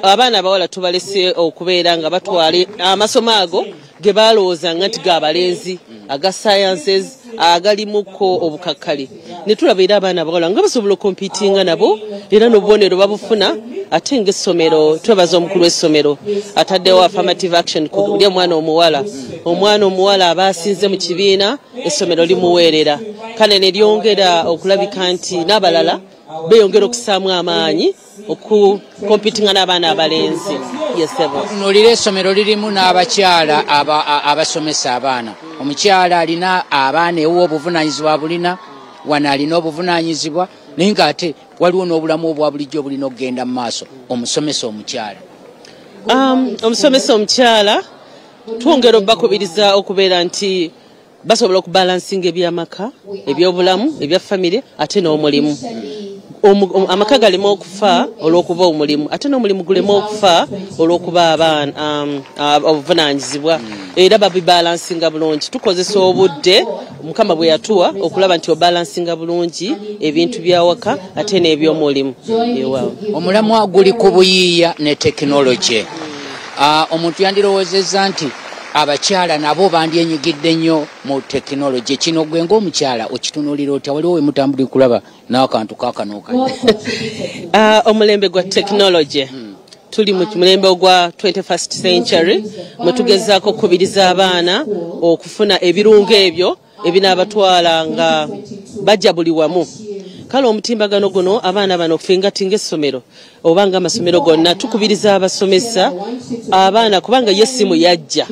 abaana abawala tubalese okubeera nga batwale amasomo ago ge balowooza nga nti g'abalenzi aga sciences agalimuko obukakkali ne tulabira abaana abawala nga basobola okompitinga nabo era n'obubonero babufuna ate ng'essomero twebaza omukulu w'essomero ataddewo affirmative action kuli omwana omuwala aba asinze mu kibiina essomero limuweerera kale ne lyongera okulabika nti n'abalala beyongera okusaamu amaanyi okukompitinga n'abaana abalenzi. Nolire essomero lirimu n'abakyala abasomesa abaana. Omukyala alina abaana ewo obuvunaanyizibwa bulina wano alina obuvunaanyizibwa naye ng'ate waliwo n'obulamu obwa bulijjo obulina okugenda mu maaso omusomesa omukyala. Omusomesa omukyala twongera obbakubiriza okubeera nti basobola okubalansinga ebyamaka ebyobulamu ebya famire ate n'omulimu. Amaka galema okufa olw'okuba omulimu ate n'omulimu gulema okufa olw'okuba abaana obuvunaanyizibwa era babibalansinga bulungi. Tukozesa obudde Mukama bwe yatuwa okulaba nti obalansinga bulungi ebintu byawaka ate n'ebyomulimu. Omulamwa guli ku buyiiya ne tekinologi. Omuntu yandirowoozezza nti abakyala nabo bandyenyigidde nnyo mu tekinologi. Kino gwe ng'omukyala okitunulira otya waliwo we mutambuli kulaba n'akantu kakanooka? Omulembe gwa tekinologi tuli mu mulembe ogwa 21st century mwe tugezaako okukubiriza abaana okufuna ebirungo ebyo ebinaabatwala nga bajja buli wamu. Kale omutimbagano guno abaana bano okufingatinga essomero obanga amasomero gonna tukubiriza abasomesa abaana kubanga yessimu yajja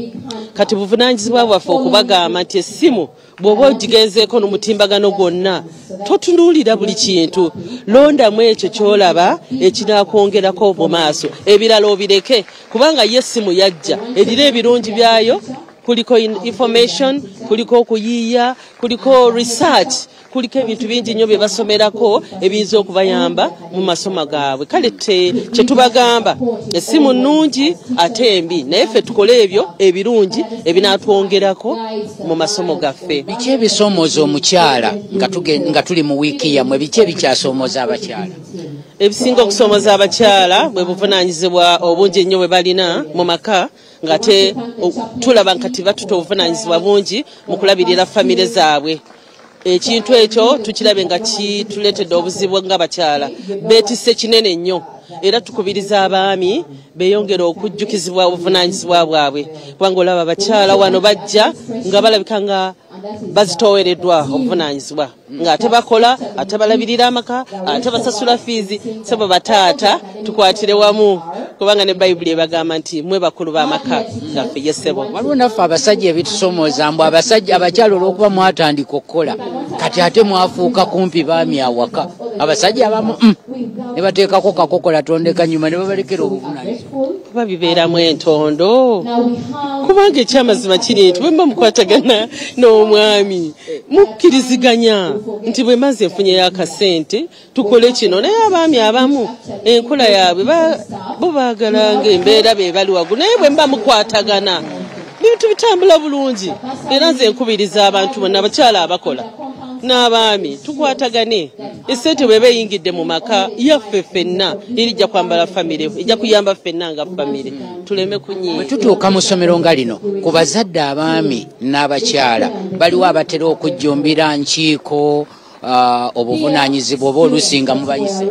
kati buvunaanyizibwa bwaffe okubagamba nti essimu bw'oba ogigenzeeko n'omutimbagano gwonna totunuulira buli kintu londamu ekyo ky'olaba ekinaakwongerako mu maaso ebirala obireke kubanga yessimu yajja erina ebirungi byayo kuliko information kuliko okuyiiya kuliko research kuliko ebintu bingi nnyo bye basomerako ebiyinza okubayamba mu masomo gaabwe. Kale kye tubagamba essimu nnungi ate embi naye ffe tukole ebyo ebirungi ebinaatwongerako mu masomo gaffe. Biki ebisoomooza omukyala nga tuli mu wiiki yammwe biki ebikyasoomooza abakyala? Ebisinga okusoomooza abakyala bwe buvunaanyizibwa obungi ennyo bwe balina mu maka ng'ate tulaba nkati batuta obuvunaanyizibwa bungi mu kulabirira famire zaabwe. Ekintu ekyo tukirabe nga kituleetedde obuzibu ng'abakyala beetisse kinene nnyo era tukubiriza abaami beeyongera okujjukizibwa obuvunaanyizibwa bwabwe kubanga olaba abakyala wano bajja nga balabika nga bazitoowereddwa obuvunaanyizibwa ng'ate bakola ate balabirira amaka ate basasula fiizi sebo bataata tukwatire wamu kubanga ne Bayibuli ebagamba nti mwe bakulu b'amaka gaffe ye ssebo. Waliwo naffe abasajja ebitusoomooza mbu abakyala olw'okuba mwatandika okukola kati ate mwafuuka kumpi baami awaka abasajja abamu ne bateekako kakokola tondeka nyuma ne babalekera obuvunaanyizibwa. Kuba bibeeramu entondo kubanga ekyamazima kiri nti bwe mba mukwatagana n'omwami mukkiriziganya nti bwe maze enfunyeyo akasente tukole kino naye abaami abamu enkola yaabwe bo baagala ng'embeera be bali waggulu naye bwe mba mukwatagana bintu bitambula bulungi era nze nkubiriza abantu bonna abakyala abakola n'abaami tukwatagane essente bwe beeyingidde mu maka yaffe ffenna erijja kwambala famire ejja kuyamba ffenna nga famire tuleme kunyiiga. Bwe tutuuka mu ssomero nga lino ku bazadde abaami n'abakyala baliwo abatera okujjumbira nkiiko obuvunaanyizibwa oba olusinga mu bayise.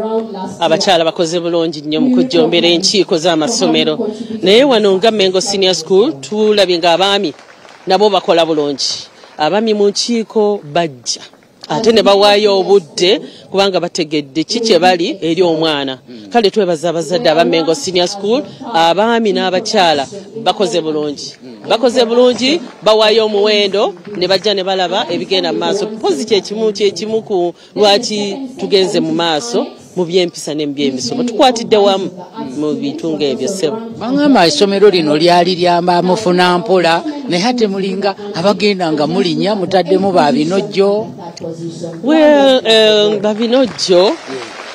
Abakyala bakoze bulungi nnyo mu kujjombera enkiiko z'amasomero naye wano nga Mengo Senior School tulabye ng'abaami nabo bakola bulungi. Abaami mu nkiiko bajja ate ne bawaayo obudde kubanga bategedde kiki bali eri omwana. Kale twebaza abazadde aba Mengo Senior School abaami n'abakyala bakoze bulungi bawaayo omuwendo ne bajja ne balaba ebigenda mu maaso pozi kyekimu ku lwaki tugenze mu maaso mu byempisa ne byemisomo tukwatidde wamu mu bitunga ebyo ssebo. Bangamba essomero lino lyali lyamba mufuna mpola naye ate mulinga abagenda nga mulinya mutaddemu babinojjo. Babinojjo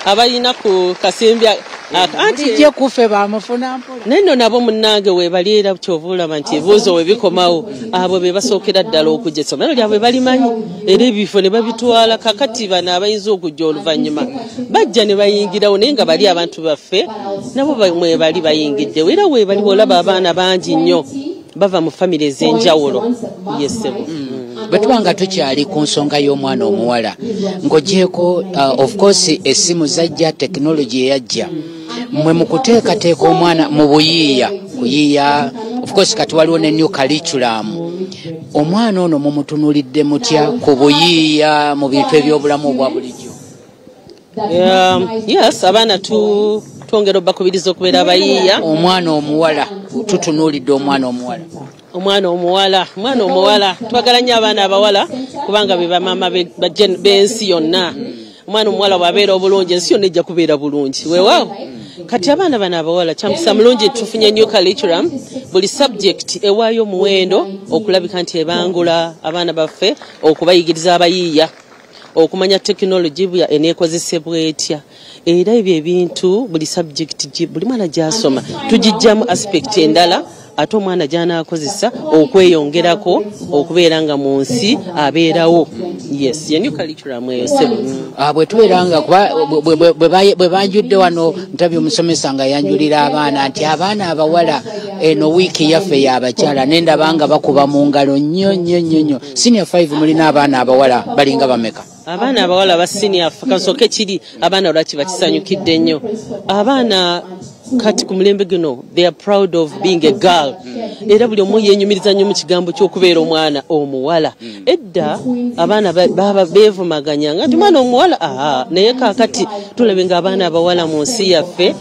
abalina ku kasimbya Ati kufe bamufuna mpola. Neno nabo munnange webaliera kyovulaba nti ebibuuzo webikomawo abo be basookera ddala okujja essomero lyabwe balimanyi era ebifo ne babitwala kakati bano abayinza okujja oluvannyuma bajja ne bayingirawo naye nga bali abantu baffe nabo mwebali bayingiddewo era webali bwolaba abaana bangi nnyo bava mu famire ez'enjawulo yesebo Betwanga tukyali ku nsonga y'omwana omuwala ng'ogyeko of course essimu zajja technology yajja mwe mu kuteekateeka omwana mu buyiiya kuyiiya of course kati waliwo ne new curriculum omwana ono mumutunulidde mutya ku buyiiya mu bintu eby'obulamu obwa bulijjo? Yes, abaana twongera obbakubiriza okubeera abayiiya. Omwana omuwala tutunulidde omwana omuwala twagala nnyo abaana abawala kubanga be bamaama b'ensi yonna. Omwana omuwala bw'abeera obulungi ensi yonna ejja kubeera bulungi weewaawo. Kati abaana bano abawala kyamusa mulungi tufunye new curriculum buli subject ewaayo omuwendo okulabika nti ebangula abaana baffe okubayigiriza abayiiya okumanya technology bya eneekozesebwa etya era ebyo ebintu buli subject buli mwana gy'asoma tugijjamu aspect endala ate omwana gy'anaakozesa okweyongerako okubeera nga mu nsi abeerawo. Yes, ye new curriculum eyo sebo. Bwe tubeera nga bwe banjudde wano ntabye omusomesa nga yanjulira abaana nti abaana abawala eno wiiki yaffe y'abakyala nendaba nga bakuba mu ngalo nnyo. Senior 5 mulina abaana abawala balinga bameka? Abaana abawala ba senior kansooke kiri abaana olwaki bakisanyukidde nnyo abaana kati ku mulembe guno they are proud of being a girl era buli omu yenyumiriza nnyo mu kigambo ky'okubeera omwana omuwala. Edda abaana baba beevumaganyanga nti mwana omuwala naye kaakati tulabe nga abaana abawala mu nsi yaffe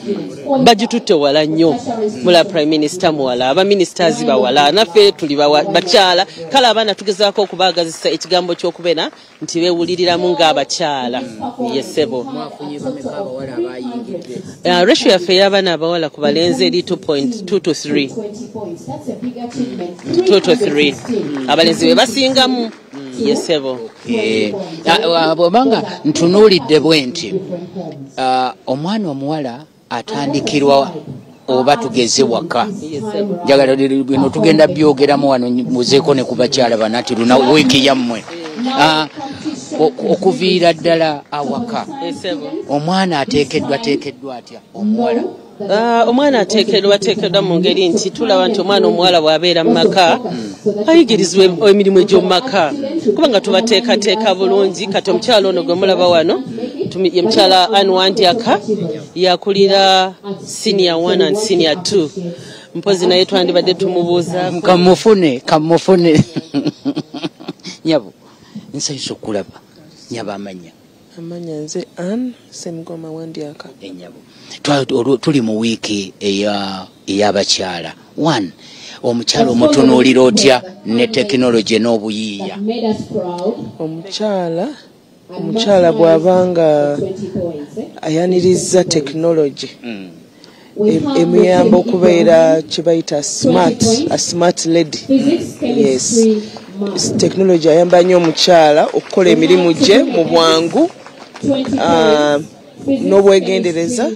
bagitutte wala nnyo. Mula prime minister muwala abaministers bawala naffe tuli bakyala kale abaana tugezaako okubaagazisa ekigambo ky'okubeera nti beewuliriramu ng'abakyala. Yesebo ratio yaffe y'abaana abawala ku balenzi eri 2.2 to 3 abalenzi be basingamu. Yesebo bwobanga ntunuulidde bwe nti omwana omuwala atandikirwa oba tugeze waka njagala bino tugenda byogeramu wano muzeeko ne ku bakyala bano ati luna wiiki yammwe okuviira ddala awaka omwana ateekeddwa atya omuwala? Omwana ateekeddwa mu ngeri nti tulaba nti omwana omuwala bw'abeera mu maka ayigirizwa emirimu egy'omu maka kubanga tubateekateeka bulungi. Kati omukyala ono gwe mulaba wano ye mukyala Anwandyaka yakulira senior 1 and senior 2 mpozi naye twandibadde tumubuuza kamufune nyabo nsanyusa okulaba nyaba amanya nze Ann Semgoma Wandyaka. Enyabo tuli mu wiiki ey'abakyala. Omukyala omutunuulira otya ne technology n'obuyiiya? Omukyala bw'abanga ayaniriza technology emuyamba okubeera kye bayita smart lady. Yes, technology ayamba nnyo omukyala okukola emirimu gye mu bwangu n'obwegendereza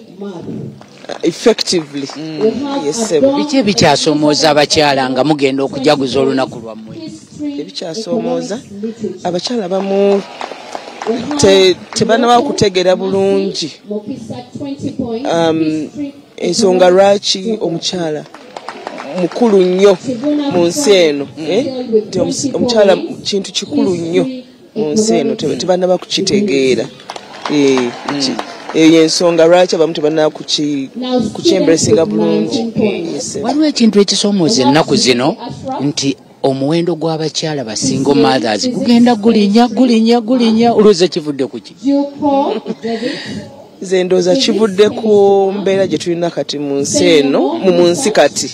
effectively. Yes, biki ebikyasomooza abakyala nga mugenda okujaguza olunaku lwammwe? Ebikyasomooza abakyala abamu tebanaba kutegeera bulungi ensonga lwaki omukyala mukulu nnyo mu nsi eno. Omukyala kintu kikulu nnyo mu nsi eno tebanaba kukitegeera. Eyo ensonga lwaki abamu tebanaba kukyemberesinga bulungi. Waliwo ekintu ekisomooza ennaku zino nti omuwendo gw'abakyala ba single mothers gugenda gulinnya olweza kivudde ku ki? Nze ndowooza kivudde ku mbeera gye tulina kati mu nsi eno mu nsi kati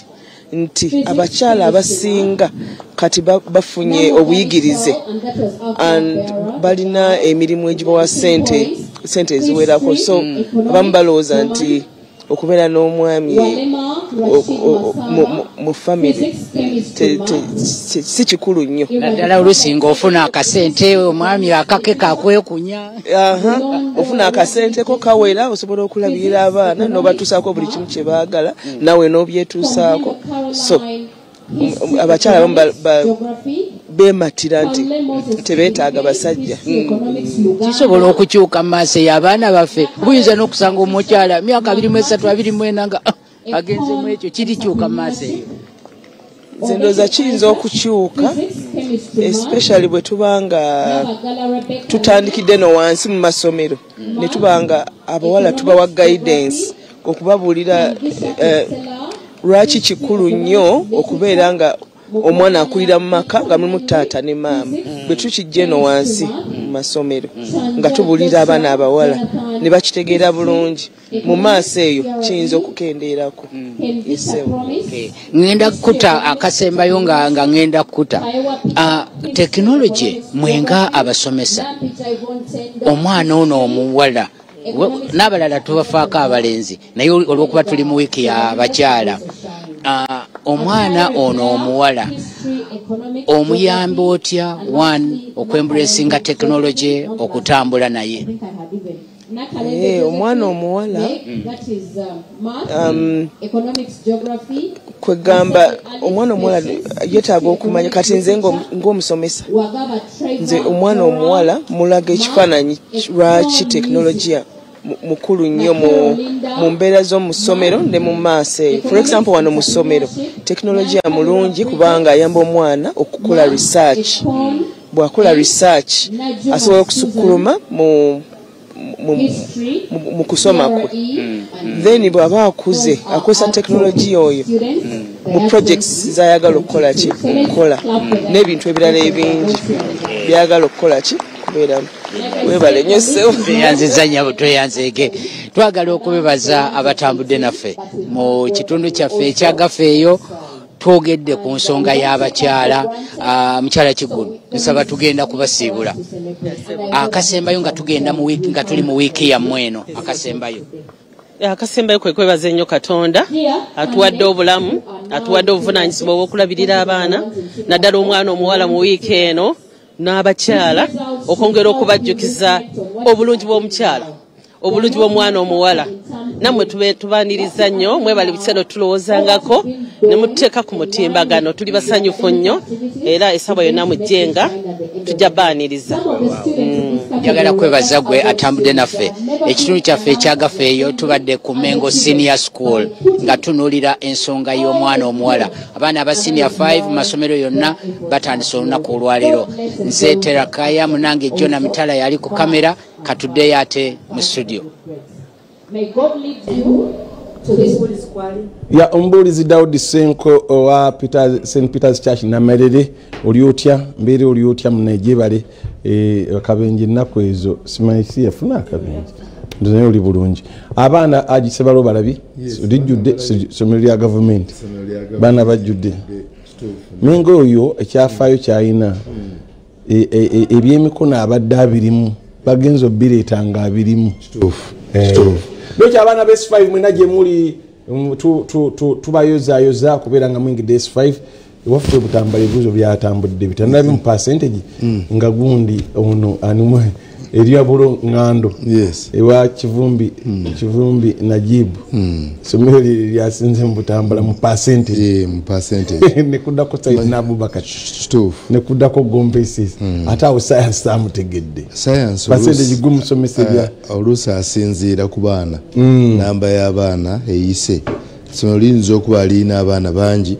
nti abakyala abasinga kati bafunye obuyigirize and balina emirimu egibawa sente eziwerako, so abamu balowooza nti okubeera n'omwami mu family si kikulu nnyo naddala olusinga ofuna akasente omwami akake kakwekunya ofuna akasente ko kawera osobola okulabirira abaana n'obatuusaako buli kimu kye baagala nawe n'obyetuusaako so abakyala beematira nti tebeetaaga basajja kisobola okukyuka mu maaso y'abaana baffe buyinza n'okusanga omukyala myaka 23 24 nga agenzemu ekyo kirikyuka mu maaso eyo nze ndowooza kiyinza okukyuka especially bwe tubanga tutandikidde no wansi mu masomero ne tubanga abawala tubawa guidance okubabuulira lwaki kikulu nnyo okubeera nga omwana akulira mu maka nga mulimu taata ne maama bwe tukijje no wansi mu masomero nga tubuulira abaana abawala ne bakitegeera bulungi mu maaso eyo kiyinza okukendeerako ngenda kukuta akasembayo nga ngenda kukuta tekinologi mwenga abasomesa omwana ono omuwala n'abalala tubafaako abalenzi naye olw'okuba tuli mu wiiki y'abakyala omwana ono omuwala omuyamba otya okwembulesinga tekinologi okutambula naye omwana omuwala kwegamba omwana omuwala yeetaaga okumanya kati nze ng'omusomesa nze omwana omuwala mulaga ekifaananyi lwaki tekinologiya mukulu nnyo mu mbeera z'omu ssomero ne mu maaso eyo for example wano mu ssomero tekinologiya mulungi kubanga ayamba omwana okukola research bw'akola research asobola okusukkuluma mu kusoma kwe then bw'aba akuze akozesa tekinologiya oyo mu projects z'ayagala okukola n'ebintu ebirala ebingi byagala okukola kubeeramu webale nnyo sewo tweyanziza nnyabo tweyanzeege twagala okubebaza abatambudde naffe mu kitundu kyaffe ekyAgafaEyo twogedde ku nsonga y'abakyala mukyala Kigulu nsaba tugenda kubasiibula akasembayo nga tugenda mu wiiki nga tuli mu wiiki yammwe eno akasembayo kwe kwebaza ennyo Katonda atuwadde obulamu atuwadde obuvunaanyizibwa obw'okulabirira abaana naddala omwana omuwala mu wiiki eno n'abakyala okwongera okubajjukiza obulungi bw'omukyala obulungi bw'omwana omuwala nammwe tubaaniriza nnyo mwebali biseera tulowoozangako ne mututeeka ku mutimbagano tuli basanyufu nnyo era esaba yonna mujjenga tujja baaniriza njagala kwebaza gwe atambudde naffe ekitundu kyaffe eky'Agafaeyo tubadde ku Mengo Senior School nga tunuulira ensonga y'omwana omuwala abaana aba Senior 5 mu masomero yonna batandise olunaku olwaleero nze Terakaya munange Jona Mitala yali ku kamera katuddeyo ate mu studio ya ombulizi Daudi Senko owa St. Peter's Church Namerere oliotya mbere oliotya munejebale akabenje nako ezo simaisi yafuna akabenje ndonayo oli bulungi abaana agisebalo balabi lijjudde somero ya government bana bajjudde Mengo oyo ekyafaayo kyayina ebyemikono abadde abirimu bagenzo bireetanga abirimu Lwaki abaana ba S5 mwena gye muli tubayozayoza kubeera nga mwingidde S5 waffe butambala ebibuzo byatambudde bitanabi mu percentage nga gundi ono animwe eryabulo ngando ewa kivumbi najibu somero lyasinze mu butambala mu percentage nekudako Said Nabubakar nekudako Gombesis ate awo science tamutegedde percentage gumusomesa bya oluusi asinziira ku baana namba y'abaana eyise somero liyinza okuba liina abaana bangi